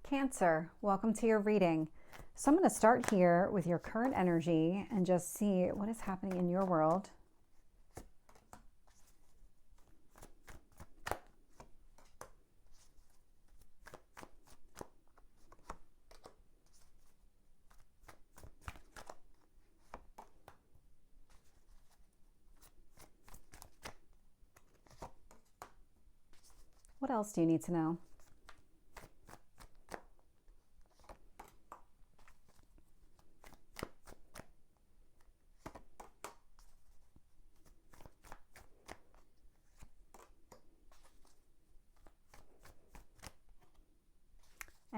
Cancer, welcome to your reading. So I'm going to start here with your current energy and just see what is happening in your world. What else do you need to know?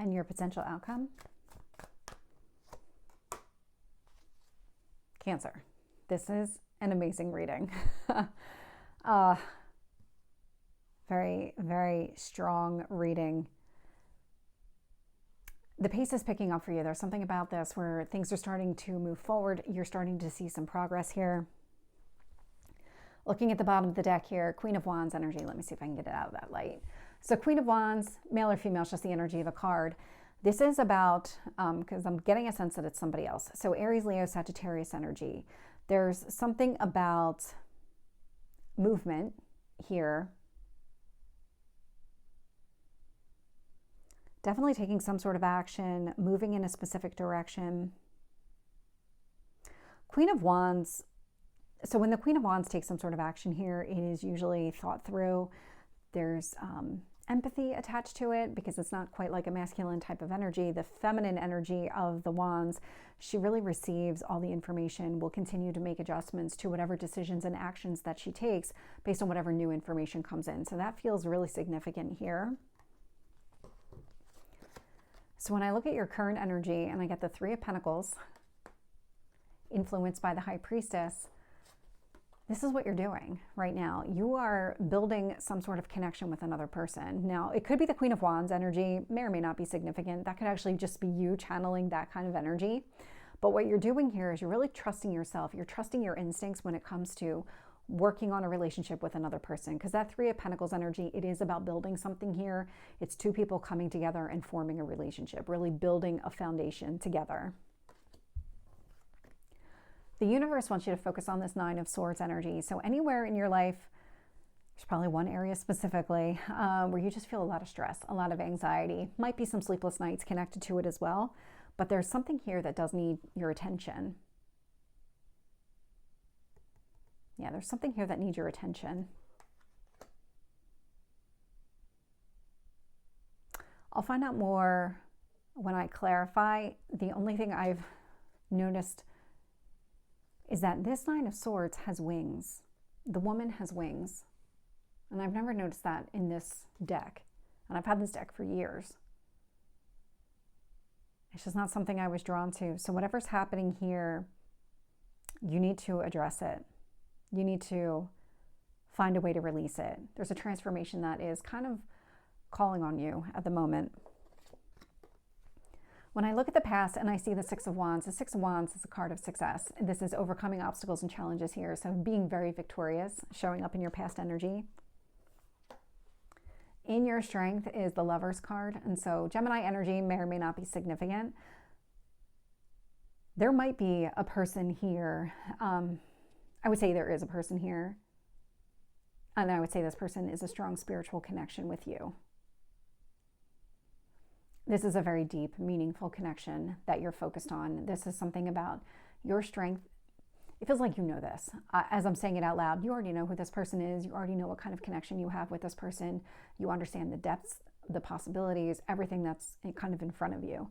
And your potential outcome? Cancer. This is an amazing reading. Very, very strong reading. The pace is picking up for you. There's something about this where things are starting to move forward. You're starting to see some progress here. Looking at the bottom of the deck here, Queen of Wands energy. Let me see if I can get it out of that light. So Queen of Wands, male or female, it's just the energy of a card. This is about, because I'm getting a sense that it's somebody else. So Aries, Leo, Sagittarius energy. There's something about movement here. Definitely taking some sort of action, moving in a specific direction. Queen of Wands. So when the Queen of Wands takes some sort of action here, it is usually thought through. There's empathy attached to it because it's not quite like a masculine type of energy. The feminine energy of the Wands, she really receives all the information, will continue to make adjustments to whatever decisions and actions that she takes based on whatever new information comes in. So that feels really significant here. So when I look at your current energy and I get the Three of Pentacles, influenced by the High Priestess, this is what you're doing right now. You are building some sort of connection with another person. Now, it could be the Queen of Wands energy, may or may not be significant. That could actually just be you channeling that kind of energy. But what you're doing here is you're really trusting yourself. You're trusting your instincts when it comes to working on a relationship with another person. Because that Three of Pentacles energy, it is about building something here. It's two people coming together and forming a relationship, really building a foundation together. The universe wants you to focus on this Nine of Swords energy. So anywhere in your life, there's probably one area specifically where you just feel a lot of stress, a lot of anxiety. Might be some sleepless nights connected to it as well. But there's something here that does need your attention. Yeah, there's something here that needs your attention. I'll find out more when I clarify. The only thing I've noticed is that this Nine of Swords has wings. The woman has wings. And I've never noticed that in this deck. And I've had this deck for years. It's just not something I was drawn to. So whatever's happening here, you need to address it. You need to find a way to release it. There's a transformation that is kind of calling on you at the moment. When I look at the past and I see the Six of Wands, the Six of Wands is a card of success. This is overcoming obstacles and challenges here. So being very victorious, showing up in your past energy. In your strength is the Lover's card. And so Gemini energy may or may not be significant. There might be a person here. I would say there is a person here. And I would say this person is a strong spiritual connection with you. This is a very deep, meaningful connection that you're focused on. This is something about your strength. It feels like you know this. As I'm saying it out loud, you already know who this person is. You already know what kind of connection you have with this person. You understand the depths, the possibilities, everything that's kind of in front of you.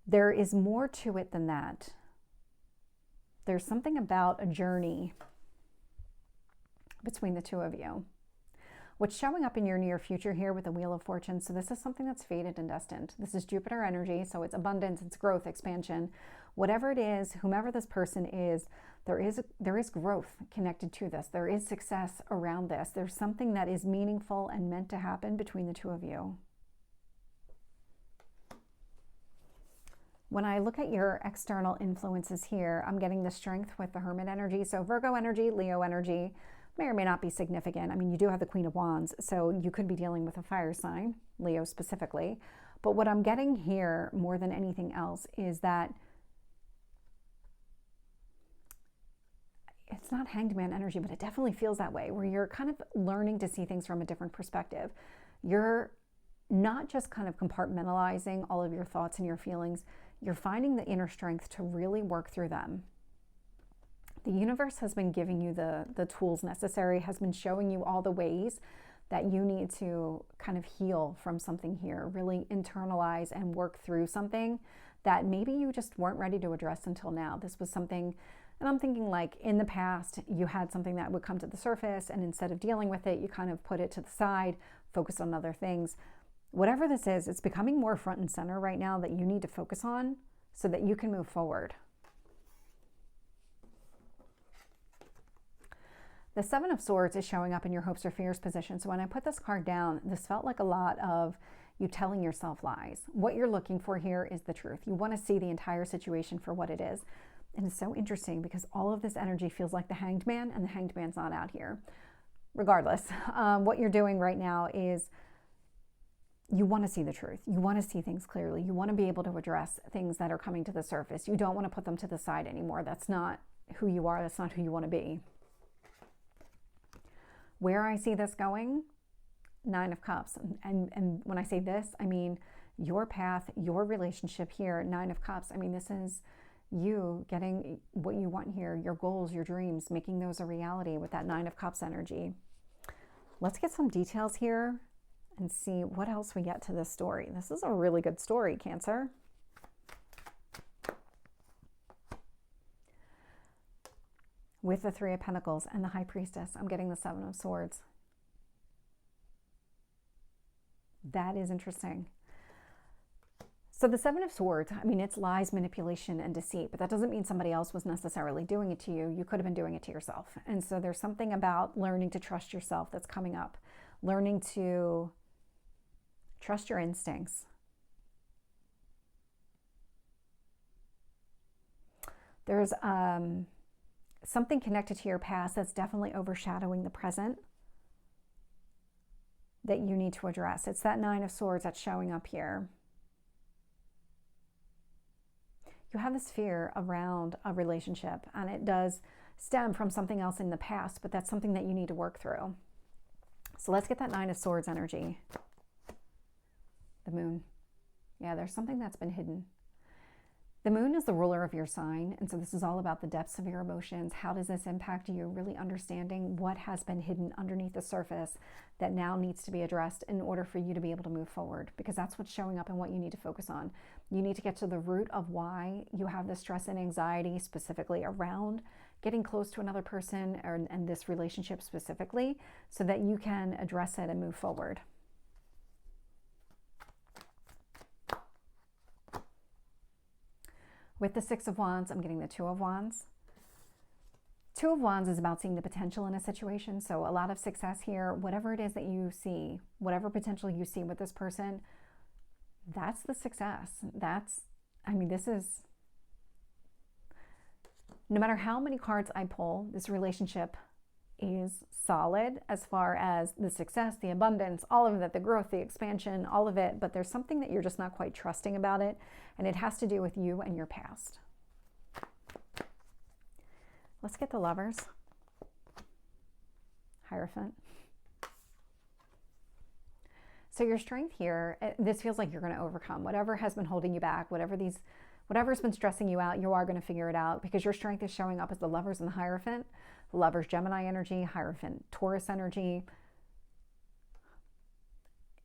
There is more to it than that. There's something about a journey between the two of you. What's showing up in your near future here with the Wheel of Fortune, so this is something that's fated and destined. This is Jupiter energy, so it's abundance, it's growth, expansion. Whatever it is, whomever this person is, there is growth connected to this. There is success around this. There's something that is meaningful and meant to happen between the two of you. When I look at your external influences here, I'm getting the strength with the Hermit energy. So Virgo energy, Leo energy, may or may not be significant. I mean, you do have the Queen of Wands, so you could be dealing with a fire sign, Leo specifically. But what I'm getting here more than anything else is that it's not Hanged Man energy, but it definitely feels that way, where you're kind of learning to see things from a different perspective. You're not just kind of compartmentalizing all of your thoughts and your feelings. You're finding the inner strength to really work through them. The universe has been giving you the tools necessary, has been showing you all the ways that you need to kind of heal from something here, really internalize and work through something that maybe you just weren't ready to address until now. This was something, and I'm thinking like in the past, you had something that would come to the surface, and instead of dealing with it, you kind of put it to the side, focus on other things. Whatever this is, it's becoming more front and center right now that you need to focus on so that you can move forward. The Seven of Swords is showing up in your hopes or fears position. So when I put this card down, this felt like a lot of you telling yourself lies. What you're looking for here is the truth. You want to see the entire situation for what it is. And it's so interesting because all of this energy feels like the Hanged Man, and the Hanged Man's not out here. Regardless, what you're doing right now is you want to see the truth. You want to see things clearly. You want to be able to address things that are coming to the surface. You don't want to put them to the side anymore. That's not who you are. That's not who you want to be. Where I see this going, Nine of Cups. And when I say this, I mean your path, your relationship here, Nine of Cups. I mean, this is you getting what you want here, your goals, your dreams, making those a reality with that Nine of Cups energy. Let's get some details here and see what else we get to this story. This is a really good story, Cancer. With the Three of Pentacles and the High Priestess, I'm getting the Seven of Swords. That is interesting. So the Seven of Swords, I mean, it's lies, manipulation, and deceit, but that doesn't mean somebody else was necessarily doing it to you. You could have been doing it to yourself. And so there's something about learning to trust yourself that's coming up. Learning to trust your instincts. There's something connected to your past that's definitely overshadowing the present that you need to address. It's that Nine of Swords that's showing up here. You have this fear around a relationship, and it does stem from something else in the past, but that's something that you need to work through. So let's get that Nine of Swords energy. The Moon. Yeah, there's something that's been hidden. The Moon is the ruler of your sign, and so this is all about the depths of your emotions. How does this impact you? Really understanding what has been hidden underneath the surface that now needs to be addressed in order for you to be able to move forward, because that's what's showing up and what you need to focus on. You need to get to the root of why you have this stress and anxiety, specifically around getting close to another person and this relationship specifically, so that you can address it and move forward. With the Six of Wands, I'm getting the Two of Wands. Two of Wands is about seeing the potential in a situation. So a lot of success here, whatever it is that you see, whatever potential you see with this person, that's the success. This is, no matter how many cards I pull, this relationship is solid as far as the success, the abundance, all of it, the growth, the expansion, all of it. But there's something that you're just not quite trusting about it. And it has to do with you and your past. Let's get the Lovers. Hierophant. So your strength here, this feels like you're going to overcome whatever has been holding you back, whatever's been stressing you out. You are going to figure it out, because your strength is showing up as the Lovers and the Hierophant. The Lovers, Gemini energy, Hierophant, Taurus energy.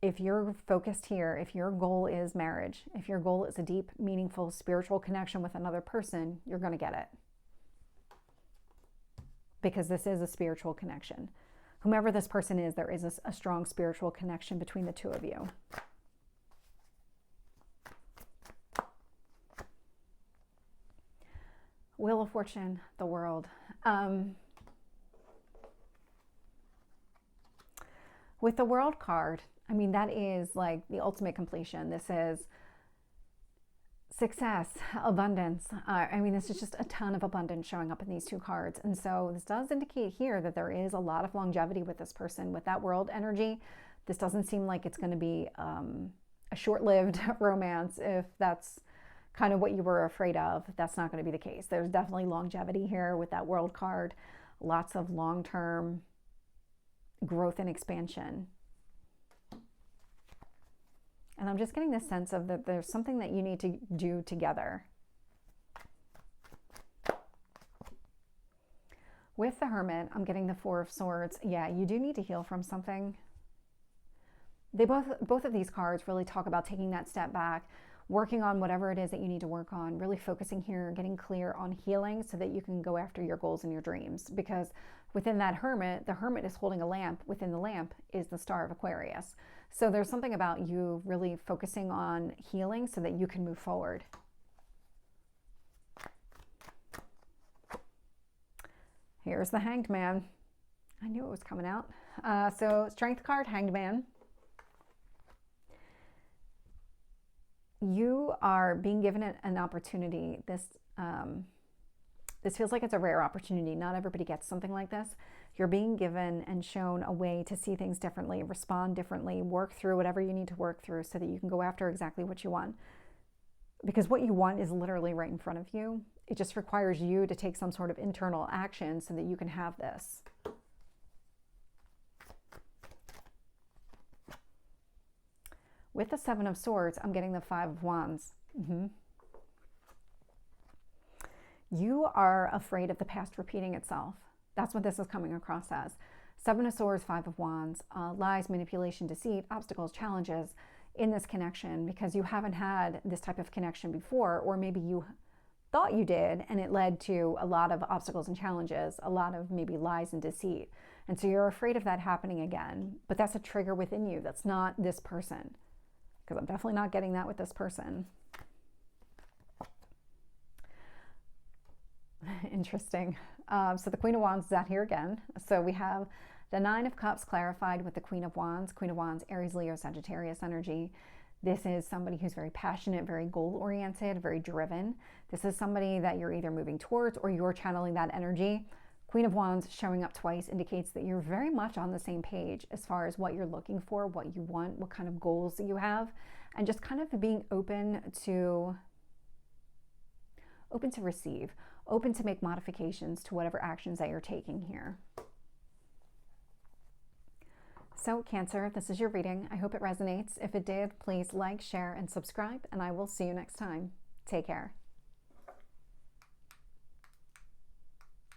If you're focused here, if your goal is marriage, if your goal is a deep, meaningful, spiritual connection with another person, you're going to get it. Because this is a spiritual connection. Whomever this person is, there is a strong spiritual connection between the two of you. Wheel of Fortune, the World. With the World card, I mean, that is like the ultimate completion. This is success, abundance. This is just a ton of abundance showing up in these two cards. And so this does indicate here that there is a lot of longevity with this person. With that World energy, this doesn't seem like it's going to be a short-lived romance, if that's kind of what you were afraid of, that's not going to be the case. There's definitely longevity here with that World card, lots of long-term growth and expansion. And I'm just getting this sense of that there's something that you need to do together. With the Hermit, I'm getting the Four of Swords. Yeah, you do need to heal from something. They both of these cards really talk about taking that step back, working on whatever it is that you need to work on, really focusing here, getting clear on healing so that you can go after your goals and your dreams. Because within that Hermit, the Hermit is holding a lamp. Within the lamp is the Star of Aquarius. So there's something about you really focusing on healing so that you can move forward. Here's the Hanged Man. I knew it was coming out. So Strength card, Hanged Man. You are being given an opportunity. This feels like it's a rare opportunity. Not everybody gets something like this. You're being given and shown a way to see things differently, respond differently, work through whatever you need to work through so that you can go after exactly what you want. Because what you want is literally right in front of you. It just requires you to take some sort of internal action so that you can have this. With the Seven of Swords, I'm getting the Five of Wands. You are afraid of the past repeating itself. That's what this is coming across as. Seven of Swords, Five of Wands, lies, manipulation, deceit, obstacles, challenges in this connection because you haven't had this type of connection before, or maybe you thought you did and it led to a lot of obstacles and challenges, a lot of maybe lies and deceit. And so you're afraid of that happening again, but that's a trigger within you. That's not this person, because I'm definitely not getting that with this person. Interesting. So the Queen of Wands is out here again. So we have the Nine of Cups clarified with the Queen of Wands. Queen of Wands, Aries, Leo, Sagittarius energy. This is somebody who's very passionate, very goal-oriented, very driven. This is somebody that you're either moving towards or you're channeling that energy. Queen of Wands showing up twice indicates that you're very much on the same page as far as what you're looking for, what you want, what kind of goals that you have, and just kind of being open to receive, open to make modifications to whatever actions that you're taking here. So Cancer, this is your reading. I hope it resonates. If it did, please like, share, and subscribe, and I will see you next time. Take care.